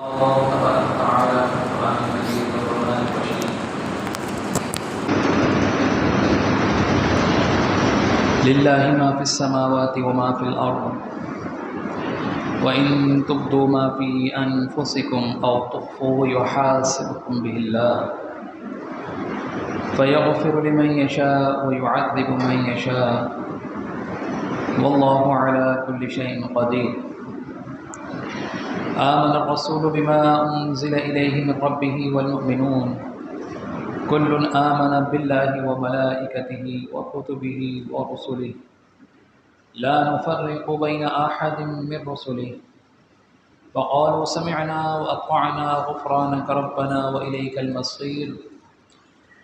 الله تبارك وتعالى في القرآن المجيد والقرآن الرشيد لله ما في السماوات وما في الأرض وإن تبدوا ما في أنفسكم أو تخفوه يحاسبكم به الله فيغفر لمن يشاء ويعذب من يشاء والله على كل شيء قدير. آمن الرسول بما أنزل إليه من ربه والمؤمنون كل آمن بالله وملائكته وكتبه ورسله لا نفرق بين أحد من رسله وقالوا سمعنا وأطعنا غفرانك ربنا وإليك المصير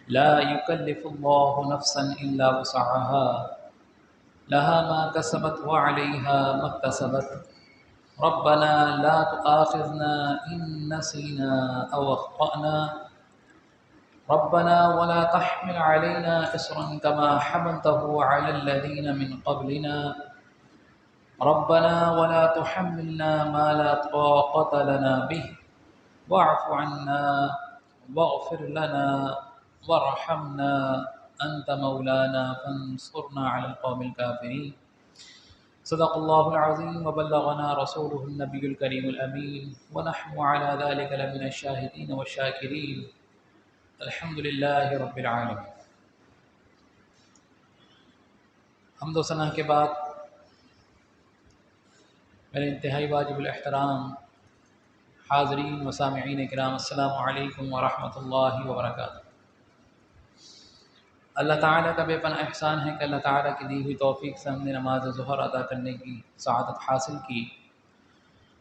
لا يكلف الله نفسا إلا وسعها لها ما كسبت وعليها ما اكتسبت ربنا لا تؤاخذنا إن نسينا أو أخطأنا ربنا ولا تحمل علينا إصرا كما حملته على الذين من قبلنا ربنا ولا تحملنا ما لا طاقة لنا به واعف عنا واغفر لنا وارحمنا أنت مولانا فانصرنا على القوم الكافرين. صدق الله العظيم وبلغنا رسوله النبي الكريم الأمين ونحن على ذلك لمن الشاهدين والشاكرين الحمد لله رب العالمين. حمد و ثنا کے بعد میرے انتہائی واجب الاحترام حاضرین و سامعین کرام، السلام علیکم ورحمۃ اللہ وبرکاتہ۔ اللہ تعالیٰ کا بے پناہ احسان ہے کہ اللہ تعالیٰ کی دی ہوئی توفیق سے ہم نے نماز ظہر ادا کرنے کی سعادت حاصل کی۔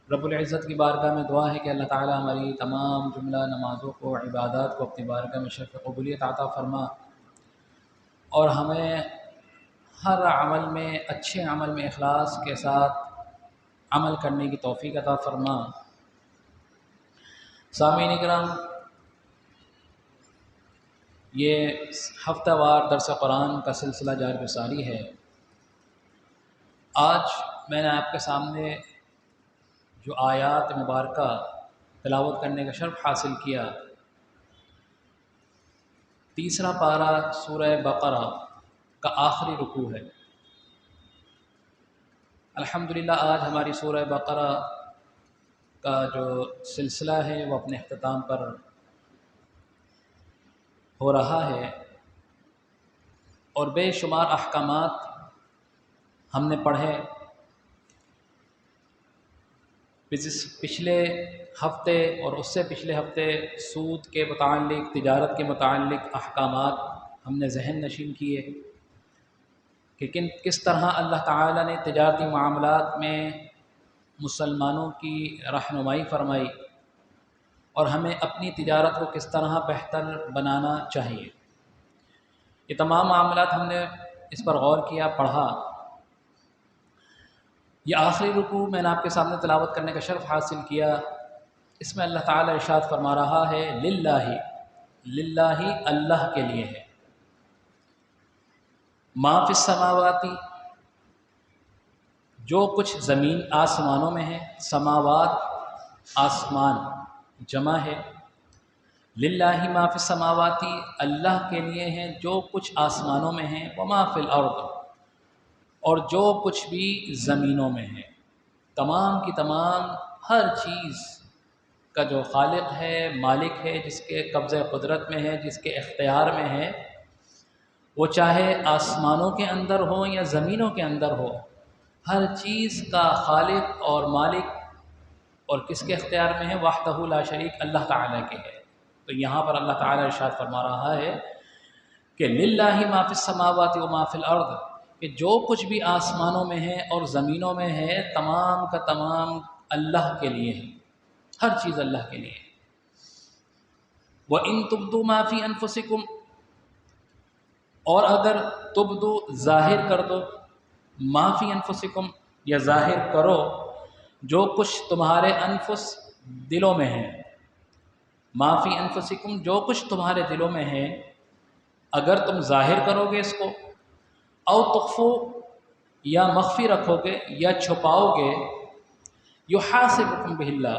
رب العزت کی بارگاہ میں دعا ہے کہ اللہ تعالیٰ ہماری تمام جملہ نمازوں کو، عبادات کو اپنی بارگاہ میں شرف قبولیت عطا فرما اور ہمیں ہر عمل میں، اچھے عمل میں اخلاص کے ساتھ عمل کرنے کی توفیق عطا فرما۔ سامعین کرام، یہ ہفتہ وار درس قرآن کا سلسلہ جاری و ساری ہے۔ آج میں نے آپ کے سامنے جو آیات مبارکہ تلاوت کرنے کا شرف حاصل کیا، تیسرا پارہ سورہ بقرہ کا آخری رکوع ہے۔ الحمدللہ آج ہماری سورہ بقرہ کا جو سلسلہ ہے وہ اپنے اختتام پر ہو رہا ہے اور بے شمار احکامات ہم نے پڑھے۔ پچھلے ہفتے اور اس سے پچھلے ہفتے سود کے متعلق، تجارت کے متعلق احکامات ہم نے ذہن نشین کیے کہ کس طرح اللہ تعالیٰ نے تجارتی معاملات میں مسلمانوں کی رہنمائی فرمائی اور ہمیں اپنی تجارت کو کس طرح بہتر بنانا چاہیے۔ یہ تمام معاملات ہم نے اس پر غور کیا، پڑھا۔ یہ آخری رکوع میں نے آپ کے سامنے تلاوت کرنے کا شرف حاصل کیا۔ اس میں اللہ تعالیٰ ارشاد فرما رہا ہے للہ، للہ اللہ کے لیے ہے، ما فی السماواتی جو کچھ زمین آسمانوں میں ہے، سماوات آسمان جمع ہے، للہ ما فی السماواتی اللہ کے لیے ہے جو کچھ آسمانوں میں ہے، وما فی الارض اور جو کچھ بھی زمینوں میں ہے۔ تمام کی تمام ہر چیز کا جو خالق ہے، مالک ہے، جس کے قبضہ قدرت میں ہے، جس کے اختیار میں ہے، وہ چاہے آسمانوں کے اندر ہو یا زمینوں کے اندر ہو، ہر چیز کا خالق اور مالک اور کس کے اختیار میں ہے؟ وحدہ لا شریک، اللہ تعالیٰ کے ہے۔ تو یہاں پر اللہ تعالیٰ ارشاد فرما رہا ہے کہ للہ ما فی السماوات و ما فی الارض، کہ جو کچھ بھی آسمانوں میں ہے اور زمینوں میں ہے، تمام کا تمام اللہ کے لیے ہے، ہر چیز اللہ کے لیے ہے۔ وَإِن تُبْدُوا مَا فِي أَنفُسِكُمْ، اور اگر تبدو ظاہر کر دو، ما فی انفسکم یا ظاہر کرو جو کچھ تمہارے انفس دلوں میں ہے، ما فی انفسکم جو کچھ تمہارے دلوں میں ہے، اگر تم ظاہر کرو گے اس کو، او تخفو یا مخفی رکھو گے یا چھپاؤ گے، یحاسبکم بہ اللہ،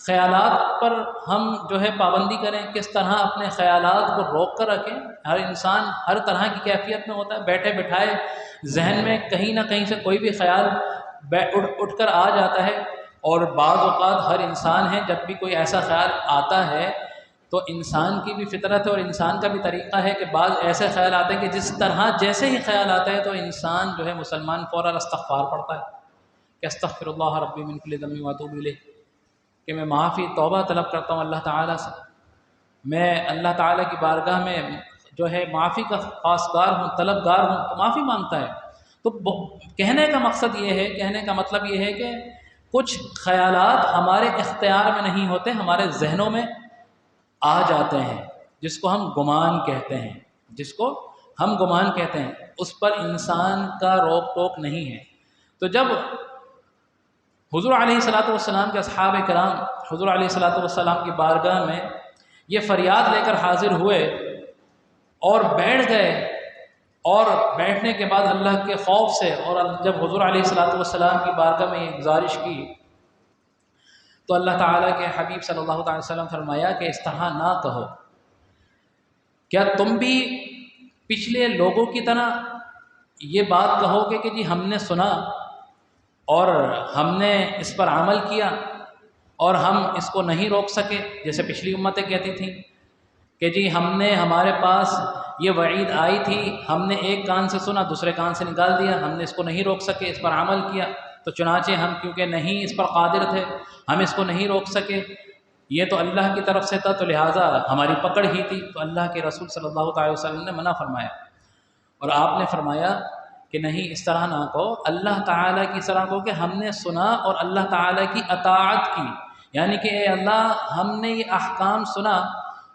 خیالات پر ہم جو ہے پابندی کریں، کس طرح اپنے خیالات کو روک کر رکھیں۔ ہر انسان ہر طرح کی کیفیت میں ہوتا ہے، بیٹھے بٹھائے ذہن میں کہیں نہ کہیں سے کوئی بھی خیال اٹھ کر آ جاتا ہے، اور بعض اوقات ہر انسان ہے جب بھی کوئی ایسا خیال آتا ہے تو انسان کی بھی فطرت ہے اور انسان کا بھی طریقہ ہے کہ بعض ایسے خیال آتے ہیں کہ جس طرح جیسے ہی خیال آتا ہے تو انسان جو ہے مسلمان فوراً استغفار پڑھتا ہے کہ استغفر اللہ ربی من کل ذنب واتوب الیہ، کہ میں معافی توبہ طلب کرتا ہوں اللہ تعالیٰ سے، میں اللہ تعالیٰ کی بارگاہ میں جو ہے معافی کا خواستگار ہوں، طلبگار ہوں، تو معافی مانگتا ہے۔ تو کہنے کا مقصد یہ ہے، کہنے کا مطلب یہ ہے کہ کچھ خیالات ہمارے اختیار میں نہیں ہوتے، ہمارے ذہنوں میں آ جاتے ہیں، جس کو ہم گمان کہتے ہیں، جس کو ہم گمان کہتے ہیں، اس پر انسان کا روک ٹوک نہیں ہے۔ تو جب حضور علیہ والسلام کے اصحاب کرام حضور علیہ والسلام کی بارگاہ میں یہ فریاد لے کر حاضر ہوئے اور بیٹھ گئے، اور بیٹھنے کے بعد اللہ کے خوف سے، اور جب حضور علیہ والسلام کی بارگاہ میں یہ گزارش کی تو اللہ تعالیٰ کے حبیب صلی اللہ علیہ وسلم فرمایا کہ اس طرح نہ کہو، کیا تم بھی پچھلے لوگوں کی طرح یہ بات کہو گے کہ جی ہم نے سنا اور ہم نے اس پر عمل کیا اور ہم اس کو نہیں روک سکے، جیسے پچھلی امتیں کہتی تھیں کہ جی ہم نے، ہمارے پاس یہ وعید آئی تھی، ہم نے ایک کان سے سنا دوسرے کان سے نکال دیا، ہم نے اس کو نہیں روک سکے، اس پر عمل کیا، تو چنانچہ ہم کیونکہ نہیں اس پر قادر تھے، ہم اس کو نہیں روک سکے، یہ تو اللہ کی طرف سے تھا تو لہٰذا ہماری پکڑ ہی تھی۔ تو اللہ کے رسول صلی اللہ علیہ وسلم نے منع فرمایا، اور آپ نے فرمایا کہ نہیں، اس طرح نہ کہو، اللہ تعالیٰ کی طرح کہو کہ ہم نے سنا اور اللہ تعالیٰ کی اطاعت کی، یعنی کہ اے اللہ ہم نے یہ احکام سنا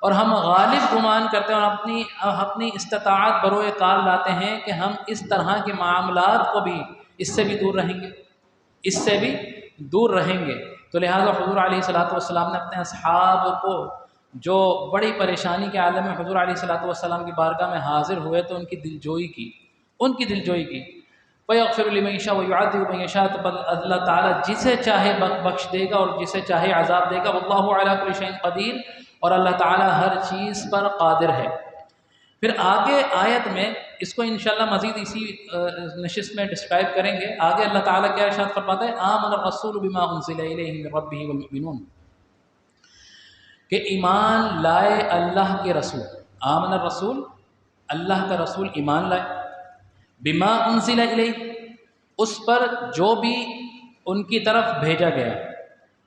اور ہم غالب گمان کرتے ہیں اور اپنی استطاعت بروئے کار لاتے ہیں کہ ہم اس طرح کے معاملات کو بھی اس سے بھی دور رہیں گے، اس سے بھی دور رہیں گے۔ تو لہٰذا حضور علیہ والسلام نے اپنے اصحاب کو، جو بڑی پریشانی کے عالم میں حضور علیہ والسلام کی بارگاہ میں حاضر ہوئے، تو ان کی دلجوئی کی، فَيَغْفِرُ لِمَن يَشَاءُ وَيُعَذِّبُ مَن يَشَاءُ، تو اللہ تعالیٰ جسے چاہے بخش دے گا اور جسے چاہے عذاب دے گا، وَاللَّهُ عَلَىٰ كُلِّ شَيْءٍ قدیر، اور اللہ تعالیٰ ہر چیز پر قادر ہے۔ پھر آگے آیت میں اس کو انشاءاللہ مزید اسی نشست میں ڈسکرائب کریں گے۔ آگے اللہ تعالیٰ کیا ارشاد فرماتا ہے، آمن الرسول بما انزل الیہ من ربہ والمؤمنون، کہ ایمان لائے اللہ کے رسول، آمن الرسول، اللہ کا رسول ایمان لائے، بما انزل الیہ، اس پر جو بھی ان کی طرف بھیجا گیا،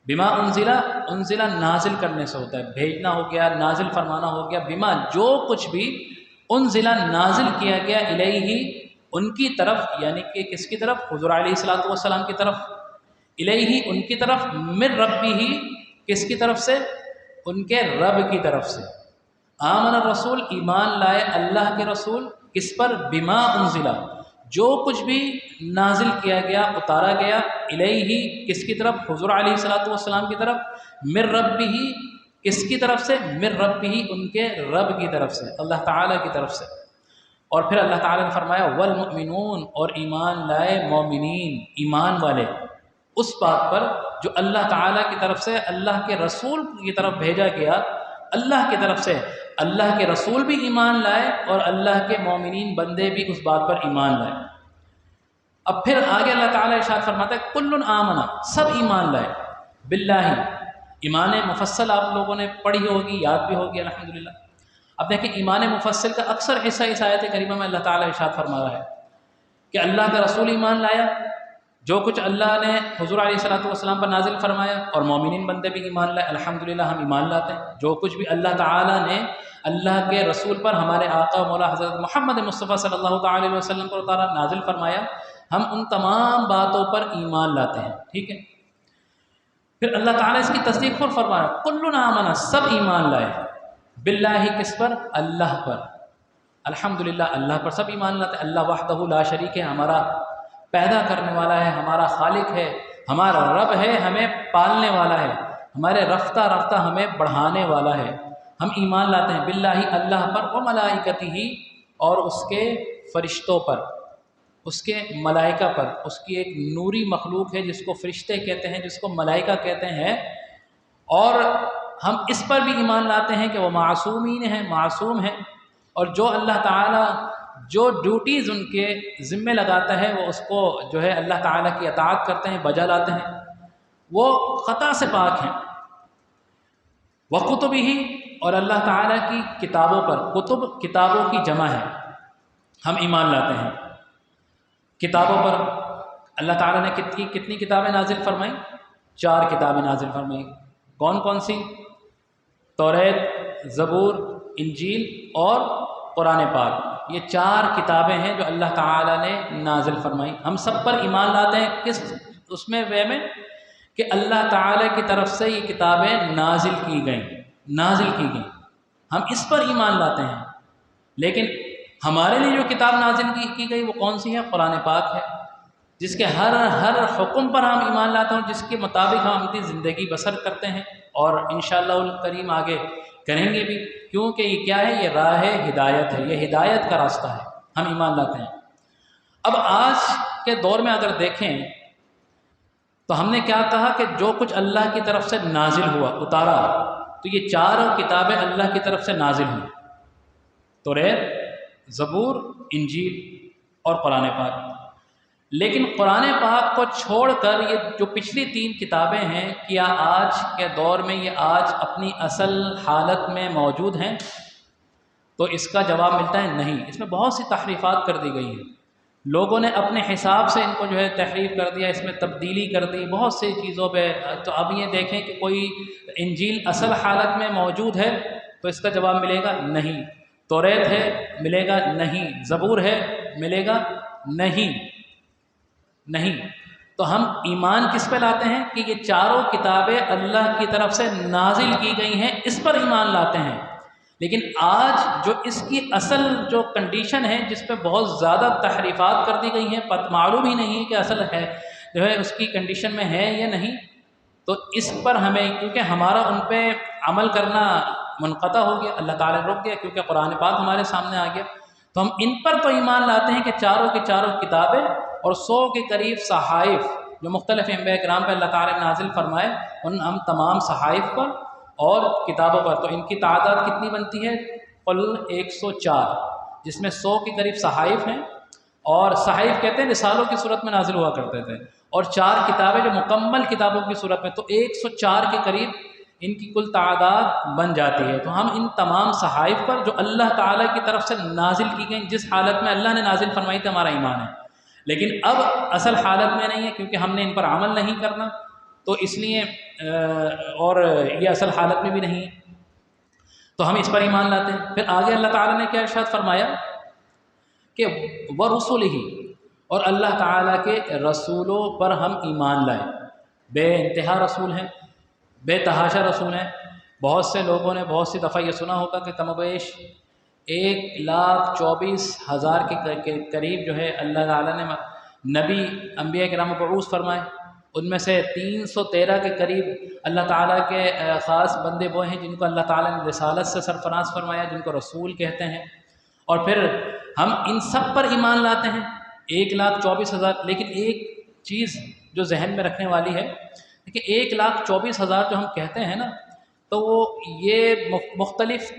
بما انزلہ نازل کرنے سے ہوتا ہے، بھیجنا ہو گیا، نازل فرمانا ہو گیا، بما جو کچھ بھی انزلہ نازل کیا گیا، الیہ ان کی طرف، یعنی کہ کس کی طرف، حضور علیہ والسلام کی طرف، الیہ ان کی طرف، من ربہ کس کی طرف سے، ان کے رب کی طرف سے۔ آمن الرسول ایمان لائے اللہ کے رسول، کس پر، بما انزلہ جو کچھ بھی نازل کیا گیا، اتارا گیا، الیہ کس کی طرف، حضور علیہ والسلام کی طرف، من ربہ کس کی طرف سے، من ربہ ان کے رب کی طرف سے، اللہ تعالیٰ کی طرف سے۔ اور پھر اللہ تعالیٰ نے فرمایا والمؤمنون، اور ایمان لائے مومنین، ایمان والے، اس بات پر جو اللہ تعالیٰ کی طرف سے، اللہ کے رسول کی طرف بھیجا گیا، اللہ کی طرف سے اللہ کے رسول بھی ایمان لائے اور اللہ کے مومنین بندے بھی اس بات پر ایمان لائے۔ اب پھر آگے اللہ تعالیٰ ارشاد فرماتا ہے کل آمنا، سب ایمان لائے، باللہ، ایمان مفصل آپ لوگوں نے پڑھی ہوگی، یاد بھی ہوگی الحمدللہ۔ اب دیکھیں ایمان مفصل کا اکثر حصہ اس آیت کریمہ میں اللہ تعالیٰ ارشاد فرما رہا ہے کہ اللہ کا رسول ایمان لایا، جو کچھ اللہ نے حضور علیہ والسلام پر نازل فرمایا، اور مومنین بندے بھی ایمان لائے، الحمدللہ ہم ایمان لاتے ہیں، جو کچھ بھی اللہ تعالیٰ نے اللہ کے رسول پر، ہمارے آقا مولا حضرت محمد مصطفیٰ صلی اللہ علیہ وسلم پر تعالیٰ نازل فرمایا، ہم ان تمام باتوں پر ایمان لاتے ہیں، ٹھیک ہے۔ پھر اللہ تعالیٰ اس کی تصدیق پر فرمایا کل آمنا، سب ایمان لائے، باللہ کس پر، اللہ پر، الحمدللہ اللہ پر سب ایمان لاتے ہیں۔ اللہ وحدہ لا شریک ہے، ہمارا پیدا کرنے والا ہے، ہمارا خالق ہے، ہمارا رب ہے، ہمیں پالنے والا ہے، ہمارے رفتہ رفتہ ہمیں بڑھانے والا ہے، ہم ایمان لاتے ہیں باللہ اللہ پر، و ملائکتہ اور اس کے فرشتوں پر، اس کے ملائکہ پر، اس کی ایک نوری مخلوق ہے جس کو فرشتے کہتے ہیں، جس کو ملائکہ کہتے ہیں، اور ہم اس پر بھی ایمان لاتے ہیں کہ وہ معصومین ہیں، معصوم ہیں، اور جو اللہ تعالیٰ جو ڈیوٹیز ان کے ذمے لگاتا ہے وہ اس کو جو ہے اللہ تعالیٰ کی اطاعت کرتے ہیں، بجا لاتے ہیں، وہ خطا سے پاک ہیں۔ وَكُتُبِهِ، اور اللہ تعالیٰ کی کتابوں پر، کتب کتابوں کی جمع ہے، ہم ایمان لاتے ہیں کتابوں پر۔ اللہ تعالیٰ نے کتنی کتابیں نازل فرمائیں؟ 4 کتابیں نازل فرمائیں۔ کون کون سی؟ توریت، زبور، انجیل اور قرآن پاک۔ یہ 4 کتابیں ہیں جو اللہ تعالیٰ نے نازل فرمائی۔ ہم سب پر ایمان لاتے ہیں، کس اس میں وے میں کہ اللہ تعالیٰ کی طرف سے یہ کتابیں نازل کی گئیں، ہم اس پر ایمان لاتے ہیں۔ لیکن ہمارے لیے جو کتاب نازل کی گئی وہ کون سی ہے؟ قرآن پاک ہے، جس کے ہر حکم پر ہم ایمان لاتے ہیں، جس کے مطابق ہم اپنی زندگی بسر کرتے ہیں، اور انشاءاللہ الکریم آگے کریں گے بھی، کیونکہ یہ کیا ہے؟ یہ راہ ہدایت ہے، یہ ہدایت کا راستہ ہے، ہم ایمان لاتے ہیں۔ اب آج کے دور میں اگر دیکھیں تو ہم نے کیا کہا کہ جو کچھ اللہ کی طرف سے نازل ہوا، اتارا، تو یہ 4 کتابیں اللہ کی طرف سے نازل ہوئیں، توریت، زبور، انجیل اور قرآن پاک۔ لیکن قرآن پاک کو چھوڑ کر یہ جو پچھلی 3 کتابیں ہیں، کیا آج کے دور میں یہ آج اپنی اصل حالت میں موجود ہیں؟ تو اس کا جواب ملتا ہے نہیں، اس میں بہت سی تحریفات کر دی گئی ہیں، لوگوں نے اپنے حساب سے ان کو جو ہے تحریف کر دیا، اس میں تبدیلی کر دی بہت سی چیزوں پہ۔ تو اب یہ دیکھیں کہ کوئی انجیل اصل حالت میں موجود ہے تو اس کا جواب ملے گا نہیں، توریت ہے ملے گا نہیں، زبور ہے ملے گا نہیں۔ تو ہم ایمان کس پہ لاتے ہیں کہ یہ 4 کتابیں اللہ کی طرف سے نازل کی گئی ہیں، اس پر ایمان لاتے ہیں۔ لیکن آج جو اس کی اصل جو کنڈیشن ہے، جس پہ بہت زیادہ تحریفات کر دی گئی ہیں، معلوم ہی نہیں کہ اصل ہے جو ہے اس کی کنڈیشن میں ہے یا نہیں، تو اس پر ہمیں، کیونکہ ہمارا ان پہ عمل کرنا منقطع ہو گیا، اللہ تعالیٰ نے روک دیا، کیونکہ قرآن پاک ہمارے سامنے آ گیا، تو ہم ان پر تو ایمان لاتے ہیں کہ 4 کی 4 کتابیں اور 100 کے قریب صحائف جو مختلف انبیاء کرام پہ اللہ تعالیٰ نے نازل فرمائے، ان ہم تمام صحائف پر اور کتابوں پر، تو ان کی تعداد کتنی بنتی ہے؟ قل 104، جس میں 100 کے قریب صحائف ہیں، اور صحائف کہتے ہیں رسالوں کی صورت میں نازل ہوا کرتے تھے، اور 4 کتابیں جو مکمل کتابوں کی صورت میں، تو 104 کے قریب ان کی کل تعداد بن جاتی ہے۔ تو ہم ان تمام صحائف پر جو اللہ تعالیٰ کی طرف سے نازل کی گئیں، جس حالت میں اللہ نے نازل فرمائی تھی، ہمارا ایمان ہے۔ لیکن اب اصل حالت میں نہیں ہے، کیونکہ ہم نے ان پر عمل نہیں کرنا، تو اس لیے اور یہ اصل حالت میں بھی نہیں ہے، تو ہم اس پر ایمان لاتے ہیں۔ پھر آگے اللہ تعالیٰ نے کیا ارشاد فرمایا کہ وَرُسُلِهِ، اور اللہ تعالیٰ کے رسولوں پر ہم ایمان لائیں۔ بے انتہا رسول ہیں، بے تحاشا رسول ہیں۔ بہت سے لوگوں نے بہت سی دفعہ یہ سنا ہوگا کہ کم و بیش 1,24,000 کے قریب جو ہے اللہ تعالیٰ نے نبی انبیاء کرام مبعوث فرمائے، ان میں سے 313 کے قریب اللہ تعالیٰ کے خاص بندے وہ ہیں جن کو اللہ تعالیٰ نے رسالت سے سرفراز فرمایا، جن کو رسول کہتے ہیں، اور پھر ہم ان سب پر ایمان لاتے ہیں 1,24,000۔ لیکن ایک چیز جو ذہن میں رکھنے والی ہے کہ 1,24,000 جو ہم کہتے ہیں نا، تو وہ یہ مختلف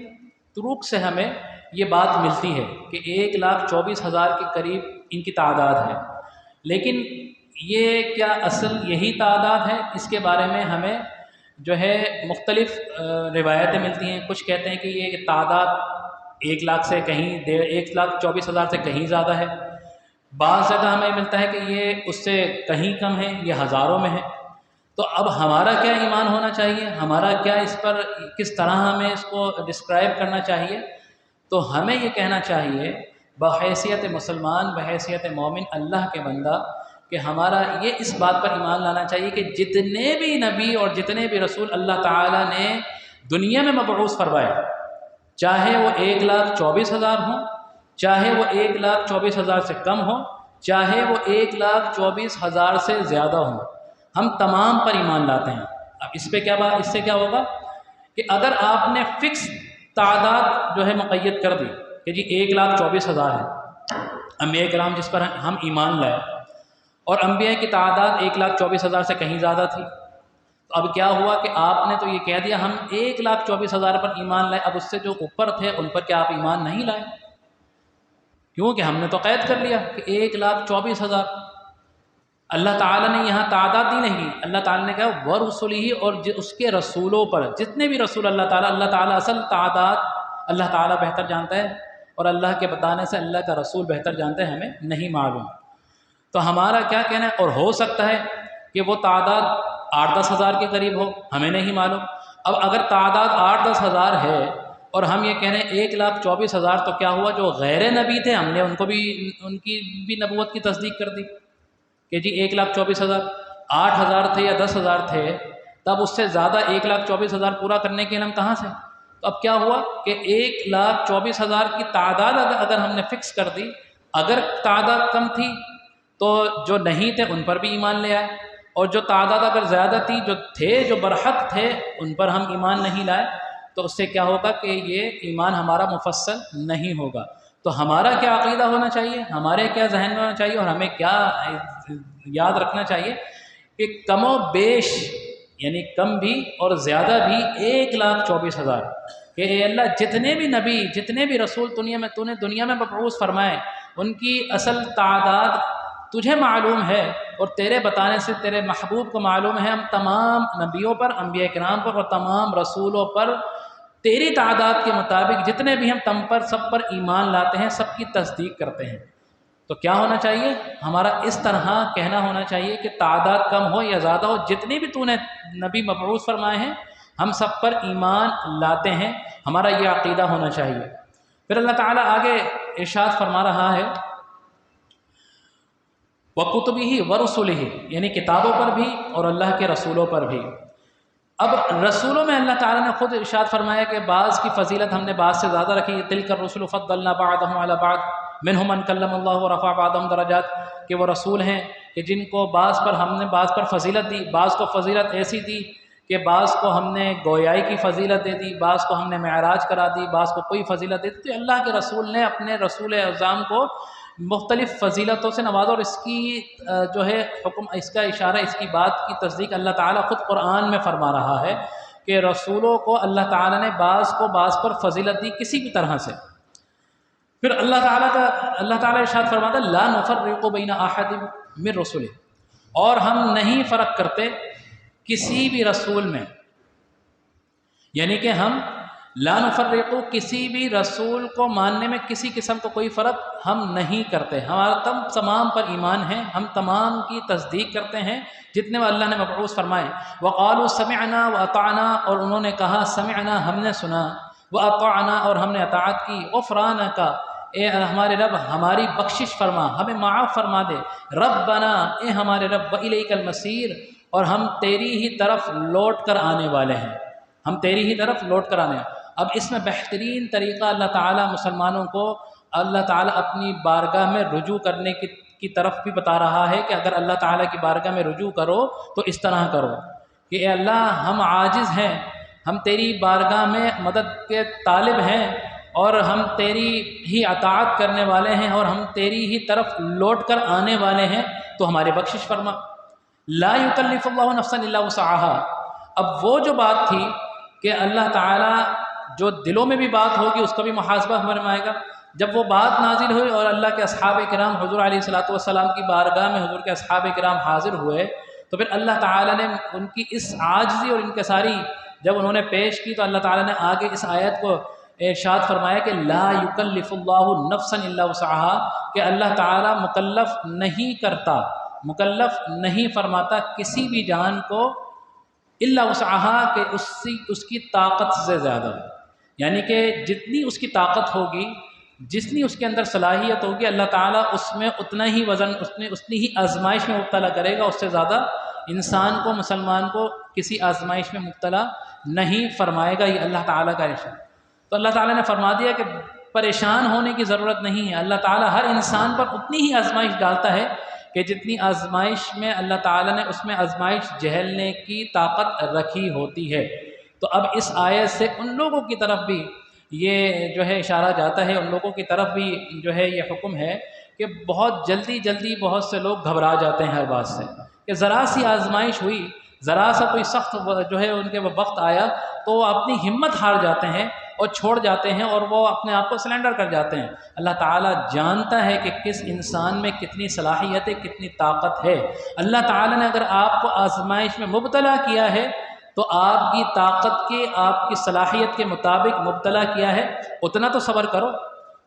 طرق سے ہمیں یہ بات ملتی ہے کہ 1,24,000 کے قریب ان کی تعداد ہے، لیکن یہ کیا اصل یہی تعداد ہے؟ اس کے بارے میں ہمیں جو ہے مختلف روایتیں ملتی ہیں۔ کچھ کہتے ہیں کہ یہ تعداد 1 لاکھ سے کہیں 1,24,000 سے کہیں زیادہ ہے، بعض جگہ ہمیں ملتا ہے کہ یہ اس سے کہیں کم ہے، یہ ہزاروں میں ہے۔ تو اب ہمارا کیا ایمان ہونا چاہیے؟ ہمارا کیا اس پر کس طرح ہمیں اس کو ڈسکرائب کرنا چاہیے؟ تو ہمیں یہ کہنا چاہیے بحیثیت مسلمان، بحیثیت مومن، اللہ کے بندہ، کہ ہمارا یہ اس بات پر ایمان لانا چاہیے کہ جتنے بھی نبی اور جتنے بھی رسول اللہ تعالیٰ نے دنیا میں مبعوث فرمائے، چاہے وہ 1,24,000 ہوں، چاہے وہ 1,24,000 سے کم ہوں، چاہے وہ 1,24,000 سے زیادہ ہوں، ہم تمام پر ایمان لاتے ہیں۔ اب اس پہ کیا بات، اس سے کیا ہوگا کہ اگر آپ نے فکس تعداد جو ہے مقید کر دی کہ جی 1,24,000 ہے، انبیاء کرام جس پر ہم ایمان لائے، اور انبیاء کی تعداد 1,24,000 سے کہیں زیادہ تھی، تو اب کیا ہوا کہ آپ نے تو یہ کہہ دیا ہم 1,24,000 پر ایمان لائے، اب اس سے جو اوپر تھے ان پر کیا آپ ایمان نہیں لائے؟ کیونکہ ہم نے تو قید کر لیا کہ 1,24,000۔ اللہ تعالیٰ نے یہاں تعداد دی نہیں، اللہ تعالیٰ نے کہا ورسلہ، اور اس کے رسولوں پر، جتنے بھی رسول اللہ تعالیٰ اصل تعداد اللہ تعالیٰ بہتر جانتا ہے، اور اللہ کے بتانے سے اللہ کا رسول بہتر جانتا ہے، ہمیں نہیں معلوم۔ تو ہمارا کیا کہنا ہے، اور ہو سکتا ہے کہ وہ تعداد 8-10 ہزار کے قریب ہو، ہمیں نہیں معلوم۔ اب اگر تعداد 8-10 ہزار ہے اور ہم یہ کہہ رہے ہیں 1,24,000، تو کیا ہوا، جو غیر نبی تھے ہم نے ان کی بھی نبوت کی تصدیق کر دی کہ جی 1,24,000، 8,000 تھے یا 10,000 تھے، تب اس سے زیادہ 1,24,000 پورا کرنے کے لیے ہم کہاں سے؟ تو اب کیا ہوا کہ 1,24,000 کی تعداد اگر ہم نے فکس کر دی، اگر تعداد کم تھی تو جو نہیں تھے ان پر بھی ایمان لے آئے، اور جو تعداد اگر زیادہ تھی، جو برحق تھے ان پر ہم ایمان نہیں لائے، تو اس سے کیا ہوگا کہ یہ ایمان ہمارا مفصل نہیں ہوگا۔ تو ہمارا کیا عقیدہ ہونا چاہیے، ہمارے کیا ذہن میں ہونا چاہیے، اور ہمیں کیا یاد رکھنا چاہیے کہ کم و بیش، یعنی کم بھی اور زیادہ بھی 1,24,000، کہ اے اللہ جتنے بھی نبی، جتنے بھی رسول تو نے دنیا میں مبعوث فرمائے، ان کی اصل تعداد تجھے معلوم ہے، اور تیرے بتانے سے تیرے محبوب کو معلوم ہے۔ ہم تمام نبیوں پر، انبیاء کرام پر اور تمام رسولوں پر تیری تعداد کے مطابق جتنے بھی ہم تم پر سب پر ایمان لاتے ہیں، سب کی تصدیق کرتے ہیں۔ تو کیا ہونا چاہیے، ہمارا اس طرح کہنا ہونا چاہیے کہ تعداد کم ہو یا زیادہ ہو، جتنے بھی تو نے نبی مبعوث فرمائے ہیں ہم سب پر ایمان لاتے ہیں، ہمارا یہ عقیدہ ہونا چاہیے۔ پھر اللہ تعالیٰ آگے ارشاد فرما رہا ہے وَكُتُبِهِ وَرُسُلِهِ، یعنی کتابوں پر بھی اور اللہ کے رسولوں پر بھی۔ اب رسولوں میں اللہ تعالیٰ نے خود ارشاد فرمایا کہ بعض کی فضیلت ہم نے بعض سے زیادہ رکھی، تِلْكَ الرُّسُلُ فَضَّلْنَا بَعْضَهُمْ عَلَى بَعْضٍ مِنْهُمْ مَنْ كَلَّمَ اللَّهُ وَرَفَعَ بَعْضَهُمْ دَرَجَاتٍ، کہ وہ رسول ہیں کہ جن کو بعض پر ہم نے بعض پر فضیلت دی، بعض کو فضیلت ایسی دی کہ بعض کو ہم نے گویائی کی فضیلت دے دی، بعض کو ہم نے معراج کرا دی، بعض کو کوئی فضیلت دے دی۔ تو اللہ کے رسول نے اپنے رسول اعظم کو مختلف فضیلتوں سے نوازا، اور اس کی جو ہے حکم، اس کا اشارہ، اس کی بات کی تصدیق اللہ تعالیٰ خود قرآن میں فرما رہا ہے کہ رسولوں کو اللہ تعالیٰ نے بعض کو بعض پر فضیلت دی کسی بھی طرح سے۔ پھر اللہ تعالیٰ ارشاد فرماتا ہے لا نفرق بین احد من رسله، اور ہم نہیں فرق کرتے کسی بھی رسول میں، یعنی کہ ہم لا نفرق، کسی بھی رسول کو ماننے میں کسی قسم کو کوئی فرق ہم نہیں کرتے، ہمارا تمام پر ایمان ہے، ہم تمام کی تصدیق کرتے ہیں جتنے اللہ نے مبعوث فرمائے۔ وقالوا سمعنا واطعنا، اور انہوں نے کہا سمعنا، ہم نے سنا، واطعنا، اور ہم نے اطاعت کی، غفرانک، اے ہمارے رب ہماری بخشش فرما، ہمیں معاف فرما دے، ربنا، اے ہمارے رب، والیک المصیر، اور ہم تیری ہی طرف لوٹ کر آنے والے ہیں، ہم تیری ہی طرف لوٹ کر آنے ہیں۔ اب اس میں بہترین طریقہ اللہ تعالیٰ مسلمانوں کو اللہ تعالیٰ اپنی بارگاہ میں رجوع کرنے کی طرف بھی بتا رہا ہے کہ اگر اللہ تعالیٰ کی بارگاہ میں رجوع کرو تو اس طرح کرو کہ اے اللہ ہم عاجز ہیں، ہم تیری بارگاہ میں مدد کے طالب ہیں، اور ہم تیری ہی اطاعت کرنے والے ہیں، اور ہم تیری ہی طرف لوٹ کر آنے والے ہیں، تو ہماری بخشش فرما۔ لا یکلف اللہ نفسا الا وسعها، اب وہ جو بات تھی کہ اللہ تعالیٰ جو دلوں میں بھی بات ہوگی اس کا بھی محاسبہ فرمائے گا، جب وہ بات نازل ہوئی اور اللہ کے اصحاب کرام حضور علیہ الصلوۃ والسلام کی بارگاہ میں حضور کے اصحاب کرام حاضر ہوئے، تو پھر اللہ تعالیٰ نے ان کی اس عاجزی اور انکساری جب انہوں نے پیش کی، تو اللہ تعالیٰ نے آگے اس آیت کو ارشاد فرمایا کہ لا یکلف اللہ نفسا الا وسعها، کہ اللہ تعالیٰ مکلف نہیں کرتا، مکلف نہیں فرماتا کسی بھی جان کو الا وسعها، کہ اس کی طاقت سے زیادہ، یعنی کہ جتنی اس کی طاقت ہوگی، جتنی اس کے اندر صلاحیت ہوگی، اللہ تعالیٰ اس میں اتنا ہی وزن، اتنی ہی آزمائش میں مبتلا کرے گا، اس سے زیادہ انسان کو، مسلمان کو کسی آزمائش میں مبتلا نہیں فرمائے گا، یہ اللہ تعالیٰ کا ارشاد۔ تو اللہ تعالیٰ نے فرما دیا کہ پریشان ہونے کی ضرورت نہیں ہے، اللہ تعالیٰ ہر انسان پر اتنی ہی آزمائش ڈالتا ہے کہ جتنی آزمائش میں اللہ تعالیٰ نے اس میں آزمائش جھیلنے کی طاقت رکھی ہوتی ہے۔ تو اب اس آیت سے ان لوگوں کی طرف بھی یہ جو ہے اشارہ جاتا ہے، ان لوگوں کی طرف بھی جو ہے یہ حکم ہے کہ بہت جلدی بہت سے لوگ گھبرا جاتے ہیں ہر بات سے، کہ ذرا سی آزمائش ہوئی ذرا سا کوئی سخت جو ہے ان کے وہ وقت آیا تو وہ اپنی ہمت ہار جاتے ہیں اور چھوڑ جاتے ہیں اور وہ اپنے آپ کو سلنڈر کر جاتے ہیں۔ اللہ تعالیٰ جانتا ہے کہ کس انسان میں کتنی صلاحیت ہے، کتنی طاقت ہے۔ اللہ تعالیٰ نے اگر آپ کو آزمائش میں مبتلا کیا ہے تو آپ کی طاقت کے، آپ کی صلاحیت کے مطابق مبتلا کیا ہے، اتنا تو صبر کرو،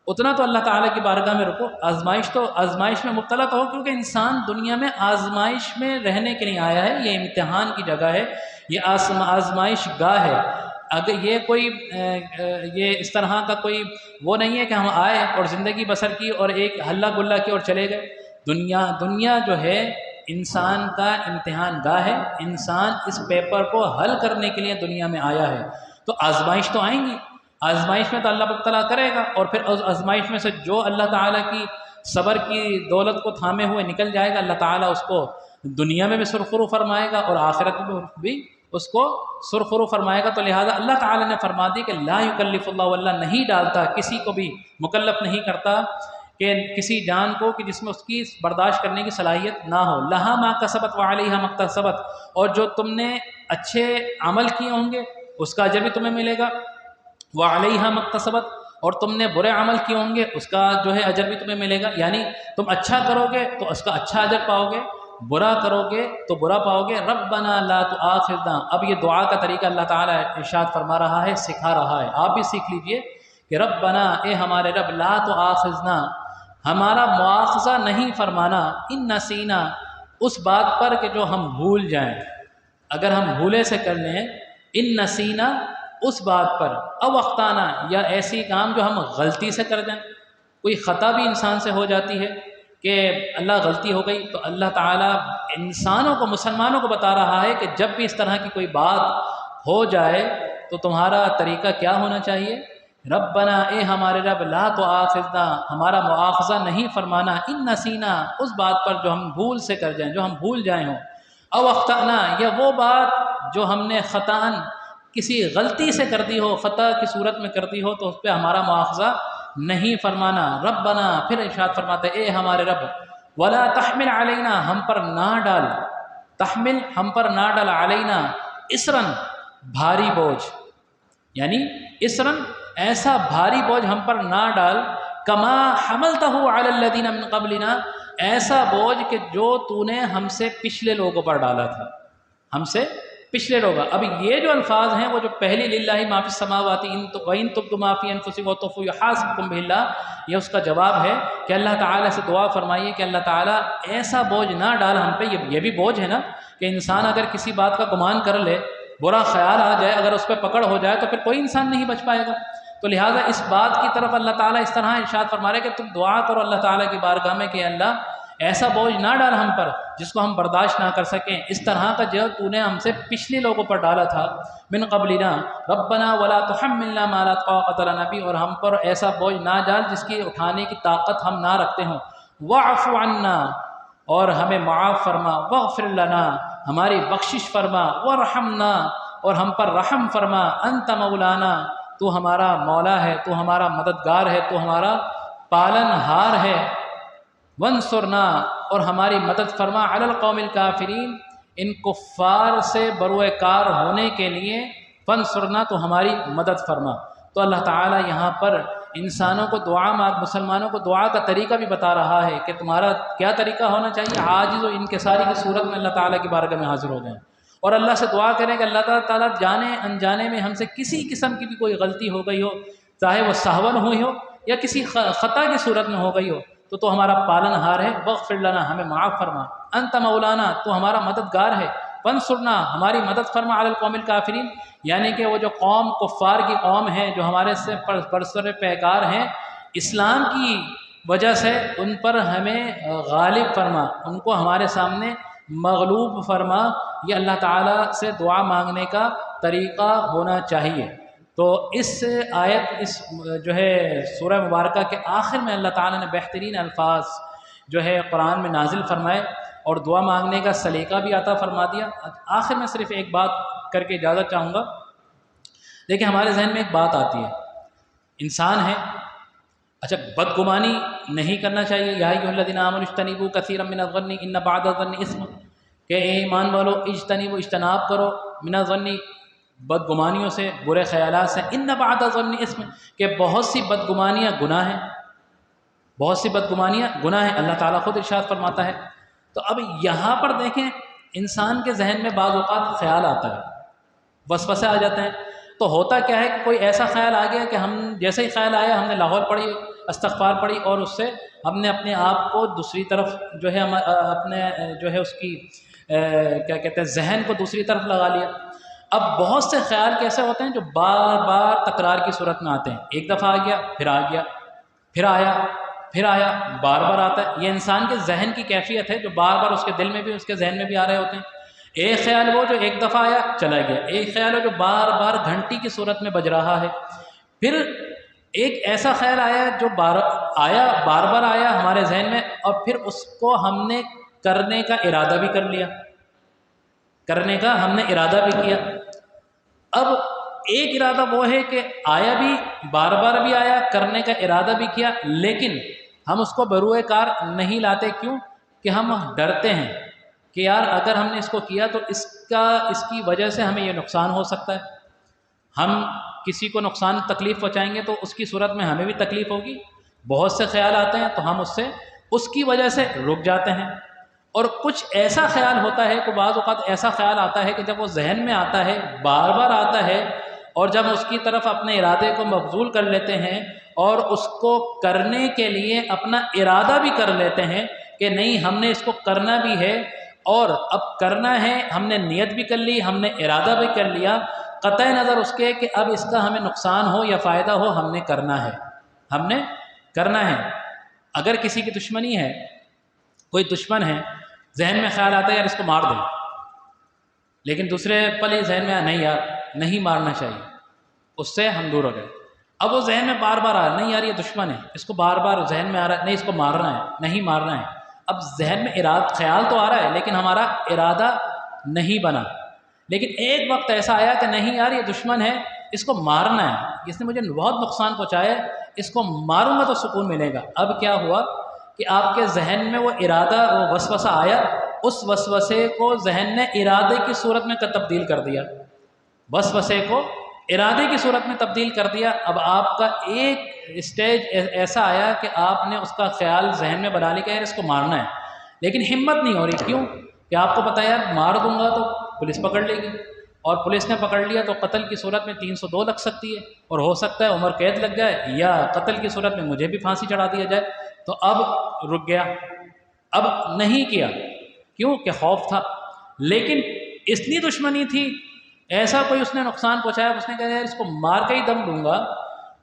اتنا تو اللہ تعالیٰ کی بارگاہ میں رکو۔ آزمائش میں مبتلا تو ہو، کیونکہ انسان دنیا میں آزمائش میں رہنے کے لیے آیا ہے، یہ امتحان کی جگہ ہے، یہ آزمائش گاہ ہے۔ اگر یہ کوئی یہ اس طرح کا کوئی وہ نہیں ہے کہ ہم آئے اور زندگی بسر کی اور ایک ہلا گلا کی اور چلے گئے۔ دنیا جو ہے انسان کا امتحان گاہ ہے، انسان اس پیپر کو حل کرنے کے لیے دنیا میں آیا ہے۔ تو آزمائش تو آئیں گی، آزمائش میں تو اللہ مبتلا کرے گا، اور پھر اس آزمائش میں سے جو اللہ تعالیٰ کی صبر کی دولت کو تھامے ہوئے نکل جائے گا، اللہ تعالیٰ اس کو دنیا میں بھی سرخرو فرمائے گا اور آخرت میں بھی اس کو سرخرو فرمائے گا۔ تو لہٰذا اللہ تعالیٰ نے فرما دی کہ لا یکلف اللہ، اللہ نہیں ڈالتا، کسی کو بھی مکلف نہیں کرتا کہ کسی جان کو کہ جس میں اس کی برداشت کرنے کی صلاحیت نہ ہو۔ لہا ما کسبت وعلیہا ما اکتسبت، اور جو تم نے اچھے عمل کیے ہوں گے اس کا اجر بھی تمہیں ملے گا، وعلیہا ما اکتسبت، اور تم نے برے عمل کیے ہوں گے اس کا جو ہے اجر بھی تمہیں ملے گا۔ یعنی تم اچھا کرو گے تو اس کا اچھا اجر پاؤ گے، برا کرو گے تو برا پاؤ گے۔ ربنا لا تؤاخذنا، اب یہ دعا کا طریقہ اللہ تعالیٰ ارشاد فرما رہا ہے، سکھا رہا ہے، آپ بھی سیکھ لیجئے کہ ربنا، اے ہمارے رب، لا تؤاخذنا، ہمارا مواخذہ نہیں فرمانا، ان نسینا، اس بات پر کہ جو ہم بھول جائیں، اگر ہم بھولے سے کر لیں، ان نسینا، اس بات پر، او اخطانا، یا ایسی کام جو ہم غلطی سے کر جائیں۔ کوئی خطا بھی انسان سے ہو جاتی ہے کہ اللہ غلطی ہو گئی، تو اللہ تعالیٰ انسانوں کو، مسلمانوں کو بتا رہا ہے کہ جب بھی اس طرح کی کوئی بات ہو جائے تو تمہارا طریقہ کیا ہونا چاہیے؟ ربنا، اے ہمارے رب، لا تؤاخذنا، ہمارا مواخذہ نہیں فرمانا، ان نسینا، اس بات پر جو ہم بھول سے کر جائیں، جو ہم بھول جائیں ہوں، او اخطأنا، یا وہ بات جو ہم نے خطاً کسی غلطی سے کر دی ہو، خطا کی صورت میں کر دی ہو، تو اس پہ ہمارا مواخذہ نہیں فرمانا۔ ربنا، پھر ارشاد فرماتے اے ہمارے رب، ولا تحمل علینا، ہم پر نہ ڈال، تحمل، ہم پر نہ ڈال، علینا، اسرن، بھاری بوجھ، یعنی اسرن، ایسا بھاری بوجھ ہم پر نہ ڈال، کما حملتہ علی الذین من قبلنا، ایسا بوجھ کہ جو تو نے ہم سے پچھلے لوگوں پر ڈالا تھا، ہم سے پچھلے لوگ۔ اب یہ جو الفاظ ہیں وہ جو پہلی للہ ما فی السماوات وان تبدوا ما فی انفسکم وتخفوہ یحاسبکم بہ اللہ، یہ اس کا جواب ہے کہ اللہ تعالیٰ سے دعا فرمائیے کہ اللہ تعالیٰ ایسا بوجھ نہ ڈال ہم پہ۔ یہ بھی بوجھ ہے نا کہ انسان اگر کسی بات کا گمان کر لے، برا خیال آ جائے، اگر اس پہ پکڑ ہو جائے تو پھر کوئی انسان نہیں بچ پائے گا۔ تو لہٰذا اس بات کی طرف اللہ تعالیٰ اس طرح ارشاد فرما رہے کہ تم دعا کرو اللہ تعالیٰ کی بارگاہ میں کہ اللہ ایسا بوجھ نہ ڈال ہم پر جس کو ہم برداشت نہ کر سکیں، اس طرح کا جو تو نے ہم سے پچھلے لوگوں پر ڈالا تھا، من قبلنا ربنا ولا تحملنا ما لا طاقت لنا به، اور ہم پر ایسا بوجھ نہ ڈال جس کی اٹھانے کی طاقت ہم نہ رکھتے ہوں، واعف عنا، اور ہمیں معاف فرما، واغفر لنا، ہماری بخشش فرما، وارحمنا، اور ہم پر رحم فرما، انت مولانا، تو ہمارا مولا ہے، تو ہمارا مددگار ہے، تو ہمارا پالن ہار ہے، وانصرنا، اور ہماری مدد فرما، علی القوم الکافرین، ان کفار سے بروئے کار ہونے کے لیے، وانصرنا، تو ہماری مدد فرما۔ تو اللہ تعالیٰ یہاں پر انسانوں کو مسلمانوں کو دعا کا طریقہ بھی بتا رہا ہے کہ تمہارا کیا طریقہ ہونا چاہیے۔ عاجز و انکساری کی صورت میں اللہ تعالیٰ کی بارگاہ میں حاضر ہو جائیں اور اللہ سے دعا کریں کہ اللہ تعالیٰ جانے انجانے میں ہم سے کسی قسم کی بھی کوئی غلطی ہو گئی ہو، چاہے وہ سہون ہوئی ہو یا کسی خطا کی صورت میں ہو گئی ہو، تو ہمارا پالن ہار ہے، واغفر لنا، ہمیں معاف فرما، انت مولانا، تو ہمارا مددگار ہے، وانصرنا، ہماری مدد فرما، علی القوم الکافرین، یعنی کہ وہ جو قوم کفار کی قوم ہے جو ہمارے سے برسر پیکار ہیں، اسلام کی وجہ سے ان پر ہمیں غالب فرما، ان کو ہمارے سامنے مغلوب فرما۔ یہ اللہ تعالیٰ سے دعا مانگنے کا طریقہ ہونا چاہیے۔ تو اس آیت، اس جو ہے سورہ مبارکہ کے آخر میں اللہ تعالیٰ نے بہترین الفاظ جو ہے قرآن میں نازل فرمائے اور دعا مانگنے کا سلیقہ بھی عطا فرما دیا۔ آخر میں صرف ایک بات کر کے اجازت چاہوں گا۔ دیکھیں ہمارے ذہن میں ایک بات آتی ہے، انسان ہے، اچھا بدگمانی نہیں کرنا چاہیے، یا ایھا الذین آمنوا اجتنبوا کثیرا من الظن ان بعض الظن اثم، کہ اے ایمان والو اجتنبوا اجتناب کرو من الظن بدگمانیوں سے، برے خیالات سے، ان بعد الظن اسم کہ بہت سی بدگمانیاں گناہ ہیں، بہت سی بدگمانیاں گناہ ہیں، اللہ تعالیٰ خود ارشاد فرماتا ہے۔ تو اب یہاں پر دیکھیں انسان کے ذہن میں بعض اوقات خیال آتا ہے، وسوسے آ جاتے ہیں، تو ہوتا کیا ہے کہ کوئی ایسا خیال آ گیا کہ ہم جیسے ہی خیال آیا ہم نے لاہور پڑھی، استغفار پڑھی، اور اس سے ہم نے اپنے آپ کو دوسری طرف جو ہے اپنے جو ہے اس کی کیا کہتے ہیں ذہن کو دوسری طرف لگا لیا۔ اب بہت سے خیال کیسے ہوتے ہیں جو بار بار تکرار کی صورت میں آتے ہیں، ایک دفعہ آ گیا پھر آ گیا، پھر آیا پھر آیا، بار بار آتا ہے۔ یہ انسان کے ذہن کی کیفیت ہے جو بار بار اس کے دل میں بھی اس کے ذہن میں بھی آ رہے ہوتے ہیں۔ ایک خیال وہ جو ایک دفعہ آیا چلا گیا، ایک خیال وہ جو بار بار گھنٹی کی صورت میں بج رہا ہے، پھر ایک ایسا خیال آیا جو بار بار آیا ہمارے ذہن میں، اور پھر اس کو ہم نے کرنے کا ارادہ بھی کر لیا، کرنے کا ہم نے ارادہ بھی کیا۔ اب ایک ارادہ وہ ہے کہ آیا بھی، بار بار بھی آیا، کرنے کا ارادہ بھی کیا، لیکن ہم اس کو بروئے کار نہیں لاتے۔ کیوں؟ کہ ہم ڈرتے ہیں کہ یار اگر ہم نے اس کو کیا تو اس کی وجہ سے ہمیں یہ نقصان ہو سکتا ہے، ہم کسی کو نقصان تکلیف پہنچائیں گے تو اس کی صورت میں ہمیں بھی تکلیف ہوگی۔ بہت سے خیال آتے ہیں تو ہم اس کی وجہ سے رک جاتے ہیں۔ اور کچھ ایسا خیال ہوتا ہے کہ بعض اوقات ایسا خیال آتا ہے کہ جب وہ ذہن میں آتا ہے، بار بار آتا ہے، اور جب اس کی طرف اپنے ارادے کو مبذول کر لیتے ہیں اور اس کو کرنے کے لیے اپنا ارادہ بھی کر لیتے ہیں کہ نہیں ہم نے اس کو کرنا بھی ہے اور اب کرنا ہے، ہم نے نیت بھی کر لی، ہم نے ارادہ بھی کر لیا، قطع نظر اس کے کہ اب اس کا ہمیں نقصان ہو یا فائدہ ہو، ہم نے کرنا ہے، ہم نے کرنا ہے۔ اگر کسی کی دشمنی ہے، کوئی دشمن ہے، ذہن میں خیال آتا ہے یار اس کو مار دیں، لیکن دوسرے پل ہی ذہن میں نہیں یار نہیں مارنا چاہیے، اس سے ہم دور ہو گئے۔ اب وہ ذہن میں بار بار آ رہا ہے، نہیں یار یہ دشمن ہے، اس کو بار بار ذہن میں آ رہا ہے، نہیں اس کو مارنا ہے، نہیں مارنا ہے۔ اب ذہن میں خیال تو آ رہا ہے لیکن ہمارا ارادہ نہیں بنا۔ لیکن ایک وقت ایسا آیا کہ نہیں یار یہ دشمن ہے، اس کو مارنا ہے، اس نے مجھے بہت نقصان پہنچایا ہے، اس کو ماروں گا تو سکون ملے گا۔ اب کیا ہوا کہ آپ کے ذہن میں وہ ارادہ، وہ وسوسہ آیا، اس وسوسے کو ذہن نے ارادے کی صورت میں تبدیل کر دیا، وسوسے کو ارادے کی صورت میں تبدیل کر دیا۔ اب آپ کا ایک اسٹیج ایسا آیا کہ آپ نے اس کا خیال ذہن میں بنا لیا کہ یار اس کو مارنا ہے، لیکن ہمت نہیں ہو رہی۔ کیوں؟ کہ آپ کو پتہ ہے یار مار دوں گا تو پولیس پکڑ لے گی، اور پولیس نے پکڑ لیا تو قتل کی صورت میں 302 لگ سکتی ہے، اور ہو سکتا ہے عمر قید لگ جائے، یا قتل کی صورت میں مجھے بھی پھانسی چڑھا دیا جائے۔ تو اب رک گیا، اب نہیں کیا، کیوں کہ خوف تھا۔ لیکن اتنی دشمنی تھی، ایسا کوئی اس نے نقصان پہنچایا، اس نے کہا یار اس کو مار کے ہی دم دوں گا،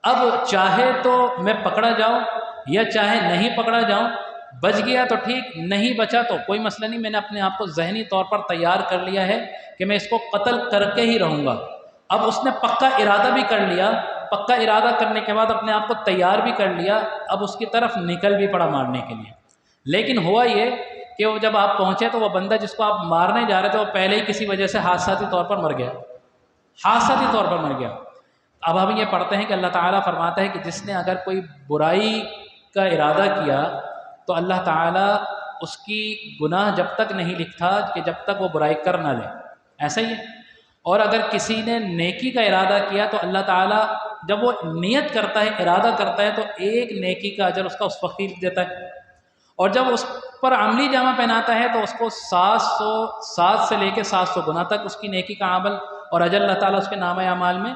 اب چاہے تو میں پکڑا جاؤں یا چاہے نہیں پکڑا جاؤں، بچ گیا تو ٹھیک، نہیں بچا تو کوئی مسئلہ نہیں، میں نے اپنے آپ کو ذہنی طور پر تیار کر لیا ہے کہ میں اس کو قتل کر کے ہی رہوں گا۔ اب اس نے پکا ارادہ بھی کر لیا، پکا ارادہ کرنے کے بعد اپنے آپ کو تیار بھی کر لیا، اب اس کی طرف نکل بھی پڑا مارنے کے لیے۔ لیکن ہوا یہ کہ وہ جب آپ پہنچے تو وہ بندہ جس کو آپ مارنے جا رہے تھے وہ پہلے ہی کسی وجہ سے حادثاتی طور پر مر گیا، حادثاتی طور پر مر گیا۔ اب ہم یہ پڑھتے ہیں کہ اللہ تعالیٰ فرماتا ہے کہ جس نے اگر کوئی برائی کا ارادہ کیا تو اللہ تعالیٰ اس کی گناہ جب تک نہیں لکھتا کہ جب تک وہ برائی کر نہ لے، ایسا ہی ہے۔ اور اگر کسی نے نیکی کا ارادہ کیا تو اللہ تعالیٰ جب وہ نیت کرتا ہے، ارادہ کرتا ہے، تو ایک نیکی کا اجر اس کا اس وقت ہی دیتا ہے، اور جب اس پر عملی جامہ پہناتا ہے تو اس کو 700 سے لے کے 700 گنا تک اس کی نیکی کا عمل اور اجر اللہ تعالیٰ اس کے نامہ اعمال میں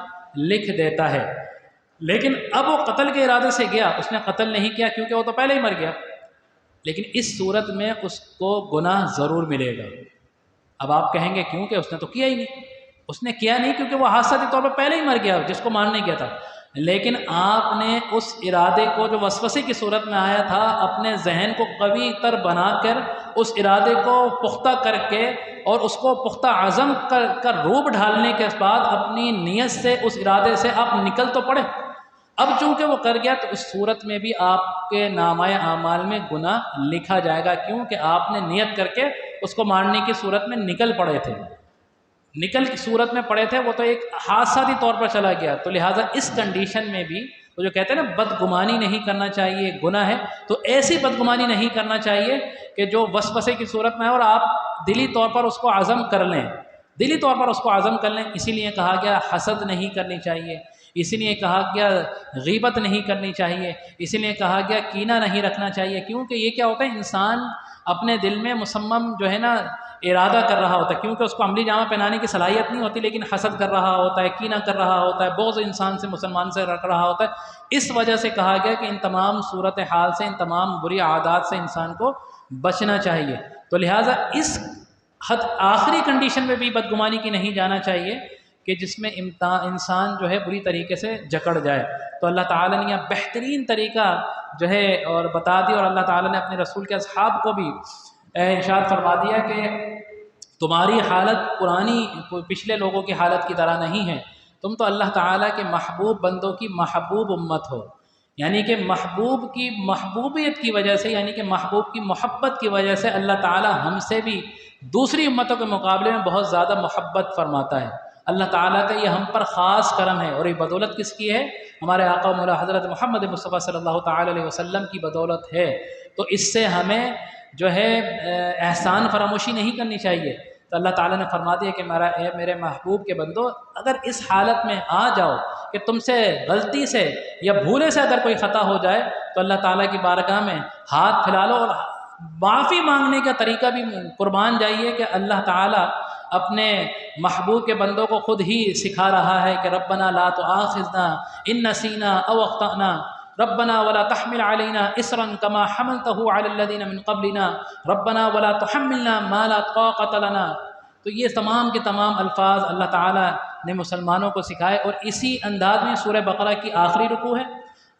لکھ دیتا ہے۔ لیکن اب وہ قتل کے ارادے سے گیا، اس نے قتل نہیں کیا کیونکہ وہ تو پہلے ہی مر گیا، لیکن اس صورت میں اس کو گناہ ضرور ملے گا۔ اب آپ کہیں گے کیوں کہ اس نے تو کیا ہی نہیں، اس نے کیا نہیں کیونکہ وہ حادثاتی طور پر پہلے ہی مر گیا جس کو مارنے گیا تھا۔ لیکن آپ نے اس ارادے کو جو وسوسے کی صورت میں آیا تھا، اپنے ذہن کو قوی تر بنا کر اس ارادے کو پختہ کر کے اور اس کو پختہ عزم کا روپ ڈھالنے کے بعد اپنی نیت سے اس ارادے سے آپ نکل تو پڑے۔ اب چونکہ وہ کر گیا تو اس صورت میں بھی آپ کے نامہ اعمال میں گناہ لکھا جائے گا، کیونکہ آپ نے نیت کر کے اس کو مارنے کی صورت میں نکل پڑے تھے، نکل کی صورت میں پڑے تھے، وہ تو ایک حادثاتی طور پر چلا گیا۔ تو لہٰذا اس کنڈیشن میں بھی وہ جو کہتے ہیں نا بدگمانی نہیں کرنا چاہیے، گناہ ہے، تو ایسی بدگمانی نہیں کرنا چاہیے کہ جو وسوسے کی صورت میں ہے اور آپ دلی طور پر اس کو عزم کر لیں، دلی طور پر اس کو عزم کر لیں۔ اسی لیے کہا گیا حسد نہیں کرنی چاہیے، اسی لیے کہا گیا غیبت نہیں کرنی چاہیے، اسی لیے کہا گیا کینہ نہیں رکھنا چاہیے، کیونکہ یہ کیا ہوتا ہے، انسان اپنے دل میں مصمم جو ہے نا ارادہ کر رہا ہوتا ہے، کیونکہ اس کو عملی جامہ پہنانے کی صلاحیت نہیں ہوتی، لیکن حسد کر رہا ہوتا ہے، کینہ کر رہا ہوتا ہے، بغض انسان سے مسلمان سے رکھ رہا ہوتا ہے۔ اس وجہ سے کہا گیا کہ ان تمام صورتحال سے، ان تمام بری عادات سے انسان کو بچنا چاہیے۔ تو لہٰذا اس حد آخری کنڈیشن میں بھی بدگمانی کی نہیں جانا چاہیے کہ جس میں انسان جو ہے بری طریقے سے جکڑ جائے۔ تو اللہ تعالیٰ نے یہ بہترین طریقہ جو ہے اور بتا دیا، اور اللہ تعالیٰ نے اپنے رسول کے اصحاب کو بھی ارشاد فرما دیا کہ تمہاری حالت پچھلے لوگوں کی حالت کی طرح نہیں ہے، تم تو اللہ تعالیٰ کے محبوب بندوں کی محبوب امت ہو، یعنی کہ محبوب کی محبوبیت کی وجہ سے، یعنی کہ محبوب کی محبت کی وجہ سے اللہ تعالیٰ ہم سے بھی دوسری امتوں کے مقابلے میں بہت زیادہ محبت فرماتا ہے۔ اللہ تعالیٰ کا یہ ہم پر خاص کرم ہے، اور یہ بدولت کس کی ہے؟ ہمارے آقا مولا حضرت محمد مصطفیٰ صلی اللہ تعالیٰ علیہ وسلم کی بدولت ہے۔ تو اس سے ہمیں جو ہے احسان فراموشی نہیں کرنی چاہیے۔ تو اللہ تعالیٰ نے فرما دیا کہ میرے محبوب کے بندو، اگر اس حالت میں آ جاؤ کہ تم سے غلطی سے یا بھولے سے اگر کوئی خطا ہو جائے تو اللہ تعالیٰ کی بارگاہ میں ہاتھ پھیلا لو، اور معافی مانگنے کا طریقہ بھی قربان جائیے کہ اللہ تعالیٰ اپنے محبوب کے بندوں کو خود ہی سکھا رہا ہے کہ ربنا لا تؤاخذنا ان نسینا او اخطأنا ربنا ولا تحمل علينا اصرا كما حملته على الذين من قبلنا ربنا ولا تحملنا ما لا طاقة لنا۔ تو یہ تمام کے تمام الفاظ اللہ تعالیٰ نے مسلمانوں کو سکھائے، اور اسی انداز میں سورہ بقرہ کی آخری رکوع ہے،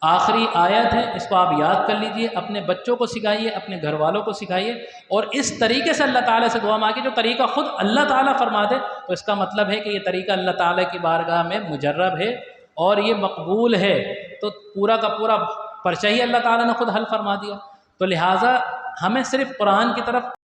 آخری آیت ہے، اس کو آپ یاد کر لیجئے، اپنے بچوں کو سکھائیے، اپنے گھر والوں کو سکھائیے، اور اس طریقے سے اللہ تعالیٰ سے دعا مانگے جو طریقہ خود اللہ تعالیٰ فرما دے۔ تو اس کا مطلب ہے کہ یہ طریقہ اللہ تعالیٰ کی بارگاہ میں مجرب ہے اور یہ مقبول ہے، تو پورا کا پورا پرچہ ہی اللہ تعالیٰ نے خود حل فرما دیا۔ تو لہٰذا ہمیں صرف قرآن کی طرف